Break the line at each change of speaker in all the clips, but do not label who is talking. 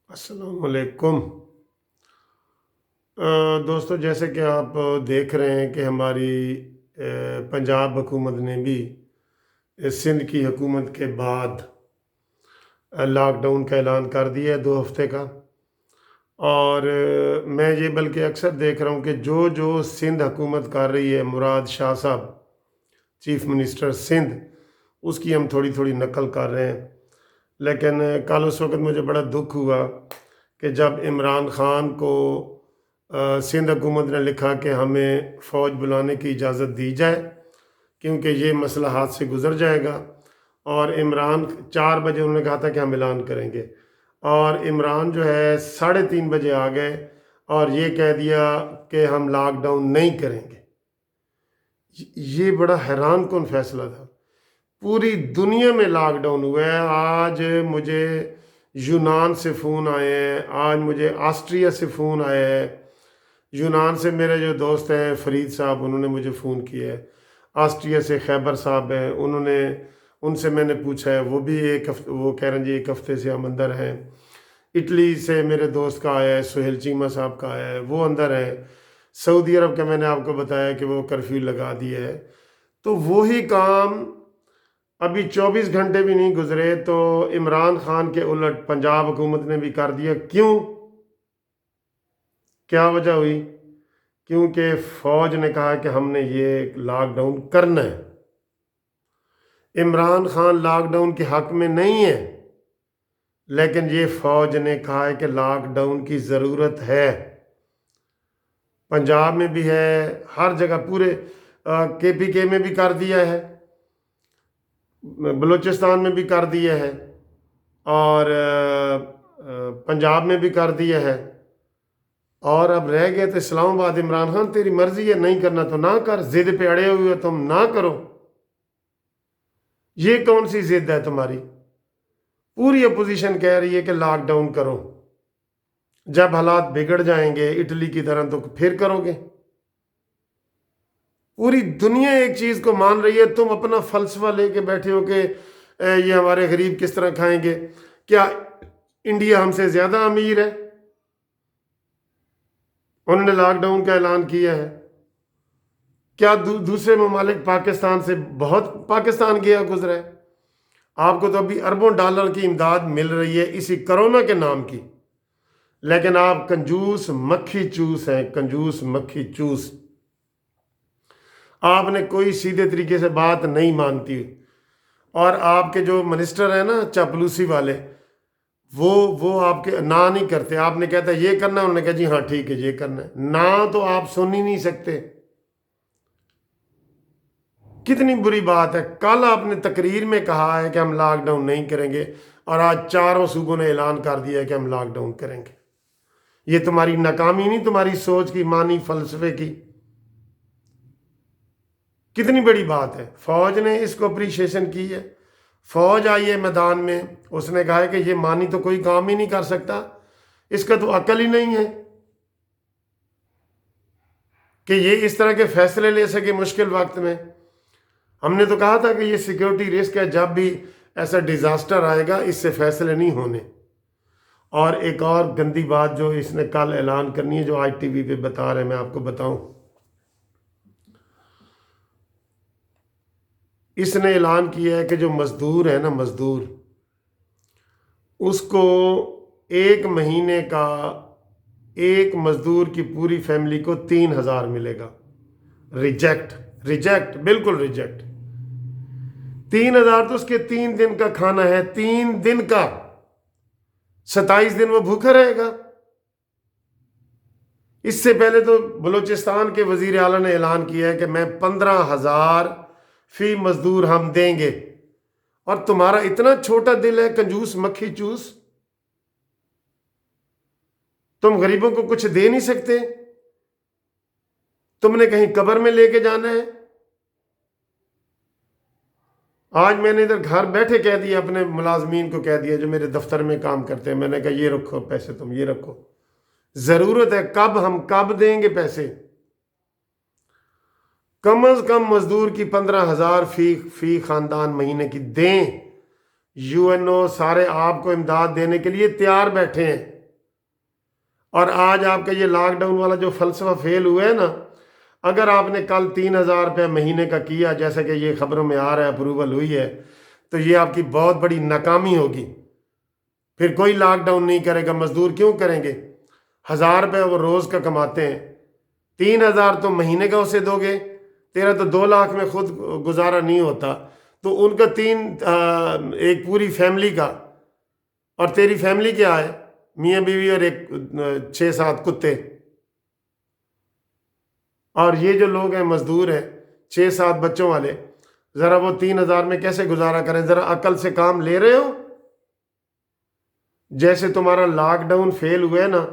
السلام علیکم دوستو، جیسے کہ آپ دیکھ رہے ہیں کہ ہماری پنجاب حکومت نے بھی سندھ کی حکومت کے بعد لاک ڈاؤن کا اعلان کر دیا ہے 2 ہفتے کا۔ اور میں یہ بلکہ اکثر دیکھ رہا ہوں کہ جو سندھ حکومت کر رہی ہے، مراد شاہ صاحب چیف منسٹر سندھ، اس کی ہم تھوڑی تھوڑی نقل کر رہے ہیں۔ لیکن کل اس وقت مجھے بڑا دکھ ہوا کہ جب عمران خان کو سندھ حکومت نے لکھا کہ ہمیں فوج بلانے کی اجازت دی جائے کیونکہ یہ مسئلہ ہاتھ سے گزر جائے گا، اور عمران 4 بجے انہوں نے کہا تھا کہ ہم اعلان کریں گے، اور عمران جو ہے 3:30 بجے آ گئے اور یہ کہہ دیا کہ ہم لاک ڈاؤن نہیں کریں گے۔ یہ بڑا حیران کن فیصلہ تھا۔ پوری دنیا میں لاک ڈاؤن ہوا ہے۔ آج مجھے یونان سے فون آئے ہیں، آج مجھے آسٹریا سے فون آئے ہیں۔ یونان سے میرے جو دوست ہیں فرید صاحب، انہوں نے مجھے فون کیا ہے۔ آسٹریا سے خیبر صاحب ہیں، ان سے میں نے پوچھا ہے، وہ بھی وہ کہہ رہے ہیں جی 1 ہفتے سے ہم اندر ہیں۔ اٹلی سے میرے دوست کا آیا ہے، سہیل چیمہ صاحب کا آیا ہے، وہ اندر ہیں۔ سعودی عرب کا میں نے آپ کو بتایا کہ وہ کرفیو لگا دیا ہے۔ تو وہی کام ابھی 24 گھنٹے بھی نہیں گزرے تو عمران خان کے الٹ پنجاب حکومت نے بھی کر دیا۔ کیوں؟ کیا وجہ ہوئی؟ کیونکہ فوج نے کہا کہ ہم نے یہ لاک ڈاؤن کرنا ہے۔ عمران خان لاک ڈاؤن کے حق میں نہیں ہے، لیکن یہ فوج نے کہا ہے کہ لاک ڈاؤن کی ضرورت ہے۔ پنجاب میں بھی ہے، ہر جگہ، پورے KPK میں بھی کر دیا ہے، بلوچستان میں بھی کر دیا ہے، اور پنجاب میں بھی کر دیا ہے، اور اب رہ گئے تو اسلام آباد۔ عمران خان تیری مرضی ہے، نہیں کرنا تو نہ کر، ضد پہ اڑے ہوئے ہو تم، نہ کرو۔ یہ کون سی ضد ہے تمہاری؟ پوری اپوزیشن کہہ رہی ہے کہ لاک ڈاؤن کرو، جب حالات بگڑ جائیں گے اٹلی کی طرح تو پھر کرو گے۔ پوری دنیا ایک چیز کو مان رہی ہے، تم اپنا فلسفہ لے کے بیٹھے ہو کہ یہ ہمارے غریب کس طرح کھائیں گے۔ کیا انڈیا ہم سے زیادہ امیر ہے؟ انہوں نے لاک ڈاؤن کا اعلان کیا ہے۔ کیا دوسرے ممالک پاکستان سے بہت، پاکستان گیا گزرا ہے؟ آپ کو تو ابھی اربوں ڈالر کی امداد مل رہی ہے اسی کرونا کے نام کی، لیکن آپ کنجوس مکھی چوس ہیں، کنجوس مکھی چوس۔ آپ نے کوئی سیدھے طریقے سے بات نہیں مانتی، اور آپ کے جو منسٹر ہیں نا چاپلوسی والے، وہ آپ کے نہ نہیں کرتے۔ آپ نے کہتا ہے یہ کرنا ہے، انہوں نے کہا جی ہاں ٹھیک ہے یہ کرنا ہے، نہ تو آپ سن ہی نہیں سکتے۔ کتنی بری بات ہے۔ کل آپ نے تقریر میں کہا ہے کہ ہم لاک ڈاؤن نہیں کریں گے، اور آج 4 صوبوں نے اعلان کر دیا ہے کہ ہم لاک ڈاؤن کریں گے۔ یہ تمہاری ناکامی نہیں، تمہاری سوچ کی، مانی فلسفے کی۔ کتنی بڑی بات ہے۔ فوج نے اس کو اپریشیشن کی ہے، فوج آئی ہے میدان میں، اس نے کہا ہے کہ یہ مانی تو کوئی کام ہی نہیں کر سکتا، اس کا تو عقل ہی نہیں ہے کہ یہ اس طرح کے فیصلے لے سکے مشکل وقت میں۔ ہم نے تو کہا تھا کہ یہ سیکیورٹی رسک ہے، جب بھی ایسا ڈیزاسٹر آئے گا اس سے فیصلے نہیں ہونے۔ اور ایک اور گندی بات جو اس نے کل اعلان کرنی ہے، جو آج ٹی وی پہ بتا رہے ہیں، میں آپ کو بتاؤں۔ اس نے اعلان کیا ہے کہ جو مزدور ہے نا، مزدور، اس کو 1 مہینے کا ایک مزدور کی پوری فیملی کو 3,000 ملے گا۔ ریجیکٹ، بالکل ریجیکٹ۔ 3,000 تو اس کے 3 دن کا کھانا ہے، 3 دن کا۔ 27 دن وہ بھوکا رہے گا۔ اس سے پہلے تو بلوچستان کے وزیر اعلیٰ نے اعلان کیا ہے کہ میں 15,000 فی مزدور ہم دیں گے، اور تمہارا اتنا چھوٹا دل ہے کنجوس مکھی چوس، تم غریبوں کو کچھ دے نہیں سکتے؟ تم نے کہیں قبر میں لے کے جانا ہے؟ آج میں نے ادھر گھر بیٹھے کہہ دیا، اپنے ملازمین کو کہہ دیا جو میرے دفتر میں کام کرتے ہیں، میں نے کہا یہ رکھو پیسے، تم یہ رکھو، ضرورت ہے، کب دیں گے پیسے؟ کم از کم مزدور کی 15,000 فی خاندان مہینے کی دیں۔ UN سارے آپ کو امداد دینے کے لیے تیار بیٹھے ہیں۔ اور آج آپ کا یہ لاک ڈاؤن والا جو فلسفہ فیل ہوا ہے نا، اگر آپ نے کل 3,000 روپے مہینے کا کیا، جیسا کہ یہ خبروں میں آ رہا ہے، اپروول ہوئی ہے، تو یہ آپ کی بہت بڑی ناکامی ہوگی۔ پھر کوئی لاک ڈاؤن نہیں کرے گا۔ مزدور کیوں کریں گے؟ 1,000 روپے وہ روز کا کماتے ہیں، 3,000 تو مہینے کا اسے دو گے، تیرا تو 2 لاکھ میں خود گزارا نہیں ہوتا، تو ان کا ایک پوری فیملی کا، اور تیری فیملی کیا ہے؟ میاں بیوی اور ایک 6-7 کتے۔ اور یہ جو لوگ ہیں مزدور ہیں 6-7 بچوں والے، ذرا وہ 3,000 میں کیسے گزارا کریں؟ ذرا عقل سے کام لے رہے ہو؟ جیسے تمہارا لاک ڈاؤن فیل ہوا ہے نا،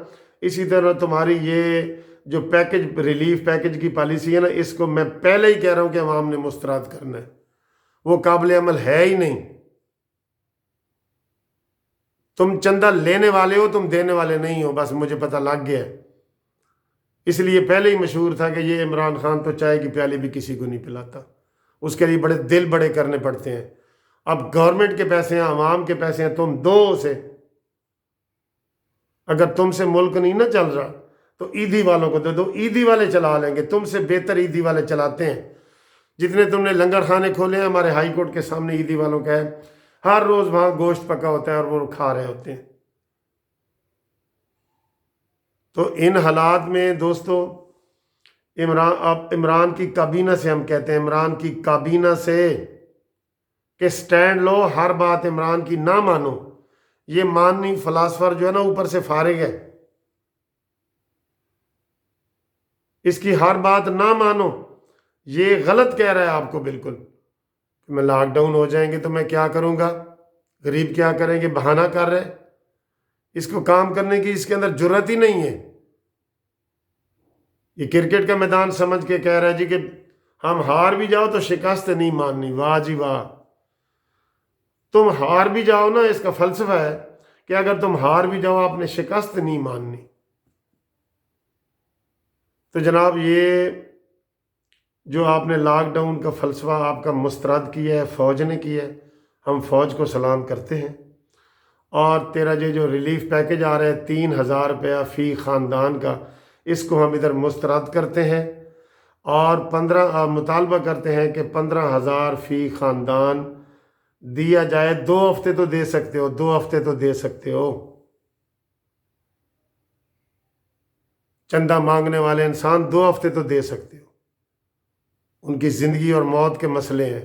اسی طرح تمہاری یہ جو پیکج، ریلیف پیکج کی پالیسی ہے نا، اس کو میں پہلے ہی کہہ رہا ہوں کہ عوام نے مسترد کرنا ہے، وہ قابل عمل ہے ہی نہیں۔ تم چندہ لینے والے ہو، تم دینے والے نہیں ہو، بس مجھے پتہ لگ گیا ہے۔ اس لیے پہلے ہی مشہور تھا کہ یہ عمران خان تو چائے کی پیالی بھی کسی کو نہیں پلاتا، اس کے لیے بڑے دل بڑے کرنے پڑتے ہیں۔ اب گورنمنٹ کے پیسے ہیں، عوام کے پیسے ہیں، تم دو اسے۔ اگر تم سے ملک نہیں نہ چل رہا تو عیدی والوں کو دے دو، عیدی والے چلا لیں گے، تم سے بہتر عیدی والے چلاتے ہیں۔ جتنے تم نے لنگر خانے کھولے ہیں، ہمارے ہائی کورٹ کے سامنے عیدی والوں کا ہے، ہر روز وہاں گوشت پکا ہوتا ہے اور وہ کھا رہے ہوتے ہیں۔ تو ان حالات میں دوستو، عمران کی کابینہ سے، ہم کہتے ہیں عمران کی کابینہ سے کہ سٹینڈ لو، ہر بات عمران کی نہ مانو۔ یہ ماننی فلاسفر جو ہے نا اوپر سے فارغ ہے، اس کی ہر بات نہ مانو۔ یہ غلط کہہ رہا ہے آپ کو بالکل، میں لاک ڈاؤن ہو جائیں گے تو میں کیا کروں گا، غریب کیا کریں گے، بہانہ کر رہے، اس کو کام کرنے کی اس کے اندر جرت ہی نہیں ہے۔ یہ کرکٹ کا میدان سمجھ کے کہہ رہا ہے جی کہ ہم ہار بھی جاؤ تو شکست نہیں ماننی۔ واہ جی واہ، تم ہار بھی جاؤ نا، اس کا فلسفہ ہے کہ اگر تم ہار بھی جاؤ آپ نے شکست نہیں ماننی۔ تو جناب یہ جو آپ نے لاک ڈاؤن کا فلسفہ آپ کا مسترد کیا ہے، فوج نے کیا ہے، ہم فوج کو سلام کرتے ہیں۔ اور تیرا یہ جو ریلیف پیکج آ رہا ہے 3,000 روپیہ فی خاندان کا، اس کو ہم ادھر مسترد کرتے ہیں، اور مطالبہ کرتے ہیں کہ 15,000 فی خاندان دیا جائے۔ 2 ہفتے تو دے سکتے ہو، 2 ہفتے تو دے سکتے ہو۔ چندہ مانگنے والے انسان 2 ہفتے تو دے سکتے ہو، ان کی زندگی اور موت کے مسئلے ہیں۔